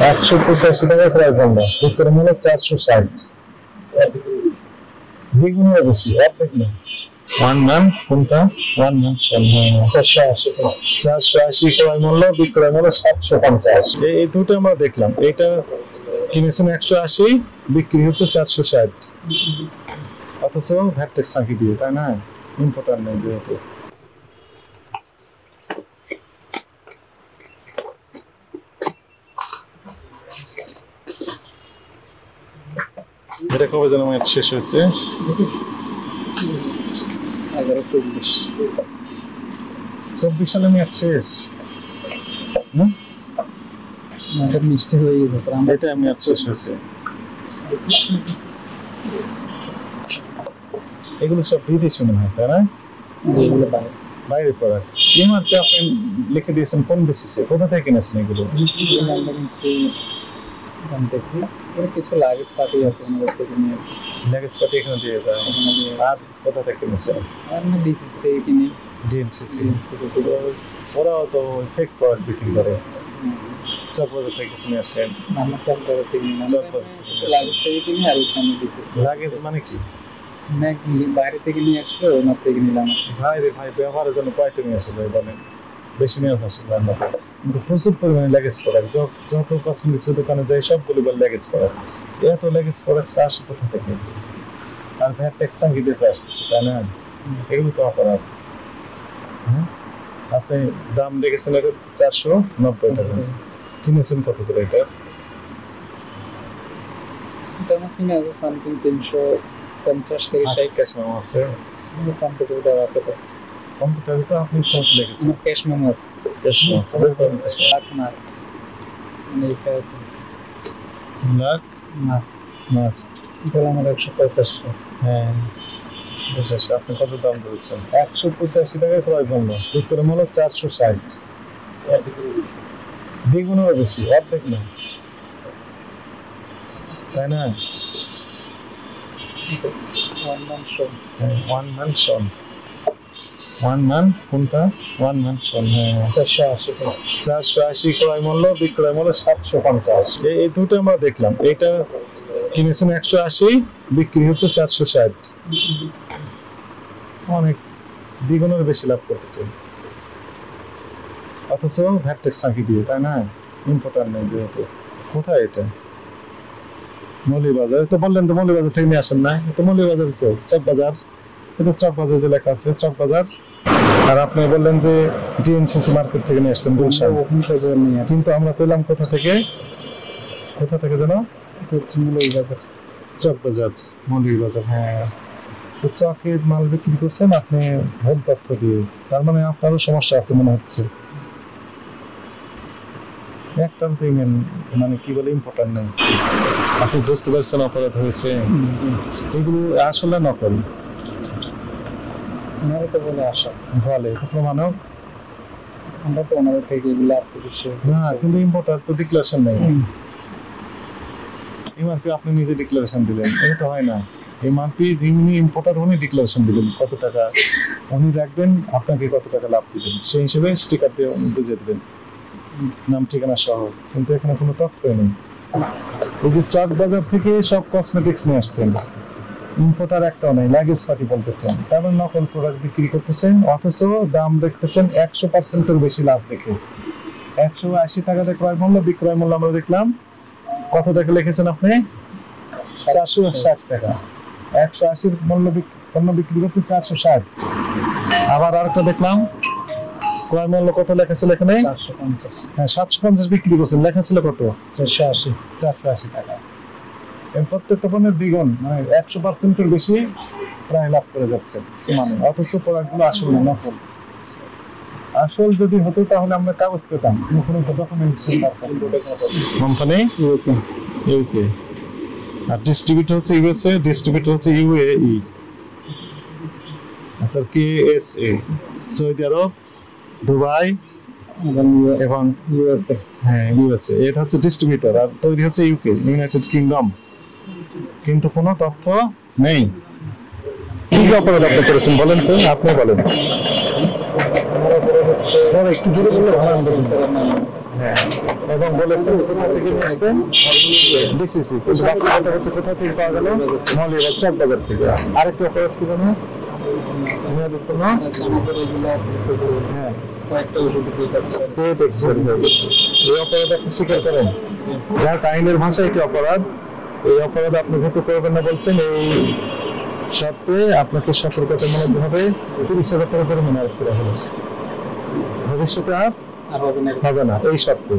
185 টাকা ক্রয় মূল্য, বিক্রয় মূল্য 460। দ্বিগুণের বেশি, অর্ধেক না। ওয়ান মান কোনটা? ওয়ান মান 480 ক্রয় মূল্য, বিক্রয় মূল্য 750। এই দুটো আমরা দেখলাম। এটা কিনেছেন 180, বিক্রি হচ্ছে 460, অথচ ভ্যাট ট্যাক্স ফাঁকি দিয়ে, তাই না? ইম্পোর্টার নেই যেহেতু। এটা কবে যেন ম্যাচ শেষ হয়েছে? 11-24 সালে ম্যাচ শেষ। মিষ্টি হয়ে গেছে, এটা ম্যাচ শেষ হয়েছে। এগুলো সব বিদেশি মনে হয়, তাই না? বাইরে প্রোডাক্ট। এমআরপি আপনি লিখে দিয়েছেন কোন বেসিসে? কোথা থেকে কিনেছেন এগুলো? কিছু লাগেজ পার্টি আছে, লাগেজ পার্টি এখানে দিয়ে যায়। আর কোথা থেকে কিনেছেন? ডিসিসি থেকে কিনি। ডিএনসিসি। ওরাও তো ফেক প্রোডাক্ট বিক্রি করে। চকবাজার থেকে কিনে আসেন? আমরা চকবাজার থেকে কিনি। লাগেজ থেকে কিনি আর ওখানে ডিসিসি। লাগেজ মানে কি? বাইরে থেকে নিয়ে আসলে ওনার থেকে নিলাম। ভাই ব্যবহারের জন্য কয়টা নিয়ে আসলে বলেন? বেশি নিয়ে আসলে না, কিন্তু প্রচুর পরিমাণে লেগেজ প্রোডাক্ট। যত কসমেটিক্সের দোকানে যাই সবগুলো লেগেজ প্রোডাক্ট। এত লেগেজ প্রোডাক্ট আসে কোথা থেকে? আর ভ্যাট ট্যাক্স ফাঁকি দিতে আসতেছে, তাই না? এগুলো তো অপরাধ। আপনি দাম রেখেছেন এটা 490 টাকা, কিনেছেন কত করে এটা? এটা আমার কিনে আছে সামথিং 350 থেকে 60 ক্যাশ মেমো আছে। কম্পিউটার দেওয়া আছে তো। কম্পিউটারে তো আপনি সব লিখেছেন। ক্যাশ মেমো আছে। ক্যাশ মেমো আছে। লাখ মার্কস। মানে এটা লাখ মার্কস। এটা আমার 150 টাকা। হ্যাঁ, বিশেষ। আপনি কত দাম ধরেছেন? 185 টাকা ক্রয় মূল্য, বিক্রয় মূল্য 460। দ্বিগুণের বেশি, অর্ধেক না, তাই না? ওয়ান মান কোনটা? ওয়ান মান 480 ক্রয় মূল্য, বিক্রয় মূল্য 750। এই দুটো আমরা দেখলাম। এটা কিনেছেন 180, বিক্রি হচ্ছে 460, অনেক দ্বিগুণের বেশি লাভ করতেছে, অথচ ভ্যাট ট্যাক্স ফাঁকি দিয়ে, তাই না? ইম্পোর্টার নেই যেহেতু। কোথায় এটা? মৌলভীবাজার। তো বললেন তো মৌলভীবাজার থেকে নিয়ে আসেন না? তো মৌলভীবাজার তো চকবাজার। এটা চকবাজার যে লেখা আছে চকবাজার। আর আপনি বললেন যে ডিএনসিসি মার্কেট থেকে নিয়ে আসছেন গুলশান, কিন্তু আমরা পেলাম কোথা থেকে? কোথা থেকে যেন? চকবাজার, মৌলভীবাজার। হ্যাঁ, তো চকের মাল বিক্রি করছেন আপনি ভুল তথ্য দিয়ে। তার মানে আপনারও সমস্যা আছে মনে হচ্ছে। একটাও তো ইমেল মানে কি বলে ইম্পোর্টেন্ট নেই। আপনি বুঝতে পারছেন অপরাধ হয়েছে। এগুলো আসলে নকল। ওনারা তো বলে আসা বলে প্রমাণক। আমরা তো ওনাদের থেকে এগুলো আপনি না, কিন্তু ইম্পোর্টার তো ডিক্লারেশন নেই। এমআরপি আপনি নিজে ডিক্লারেশন দিলেন, এটা তো হয় না। এমআরপি যিনি ইম্পোর্টার উনি ডিক্লারেশন দিবেন কত টাকা উনি রাখবেন, আপনাকে কত টাকা লাভ দিবেন, সেই হিসেবে স্টিকার দিয়ে বুঝিয়ে দেবেন নাম ঠিকানা সহ। কিন্তু এখানে কোনো তথ্যই নেই। এই যে চকবাজার থেকে সব কসমেটিক্স নিয়ে আসছেন, ইম্পোর্টার একটাও নেই, লাগেজ পার্টি বলতেছেন, তারপর নকল প্রোডাক্ট বিক্রি করতেছেন, অথচ দাম দেখতেছেন 100%-এর বেশি লাভ দেখে। 180 টাকাতে ক্রয় মূল্য, বিক্রয় মূল্য আমরা দেখলাম কত টাকা লিখেছেন আপনি? 460 টাকা। 180 মূল্য পণ্য বিক্রি করছে 460। আবার আরেকটা দেখলাম ক্রয় মূল্য কত লেখা ছিল এখানে? 750। হ্যাঁ, 750 বিক্রি করছেন, লেখা ছিল কত? 480 টাকা। প্রত্যেকটা পণ্যের দ্বিগুণ, মানে 100%-এর বেশি প্রায় লাভ করে যাচ্ছে মানে। অথচ প্রোডাক্টগুলো আসলে নকল। আসল যদি হতো তাহলে আমরা কাগজ পেতাম, কোনো ডকুমেন্টেশন দরকার ছিল। কোম্পানি ইউকে, আর ডিস্ট্রিবিউটর হচ্ছে ইউএসএ, ডিস্ট্রিবিউটর হচ্ছে ইউএই, অর্থাৎ কেএসএ, সৌদি আরব, দুবাই এবং ইউএসএ। হ্যাঁ, ইউএসএ। এটা হচ্ছে ডিস্ট্রিবিউটর, আর তৈরি হচ্ছে ইউকে, ইউনাইটেড কিংডম। কিন্তু কোনো তথ্য নেই। কি অপরাধ আপনি করেছেন বলেন তো? আপনি বলেন। একটু জোরে বললে ভালো হবে। হ্যাঁ এবং বলেছেন কোথা থেকে নিয়ে আসছেন ডিসিসি, কিন্তু বাস্তবতা হচ্ছে কোথা থেকে পাওয়া গেল মৌলভীবাজার চকবাজার থেকে। আরেকটি অপরাধ কি জানো মেয়াদোত্তীর্ণ আমাদের রেগুলার হ্যাঁ কয়েকটা ওষুধ দিয়ে যাচ্ছে ডেট এক্সপায়ারি হয়ে গেছে। এই অপরাধ আপনি স্বীকার করেন? যার আইনের ভাষায় এটি অপরাধ। এই অপরাধ আপনি যেহেতু করবেন না বলছেন, এই শর্তে আপনাকে সতর্কতামূলক ভাবে 30,000 টাকা জরিমানা আরোপ করা হলো। ভবিষ্যতে আর আর হবে না হবে না এই শর্তে।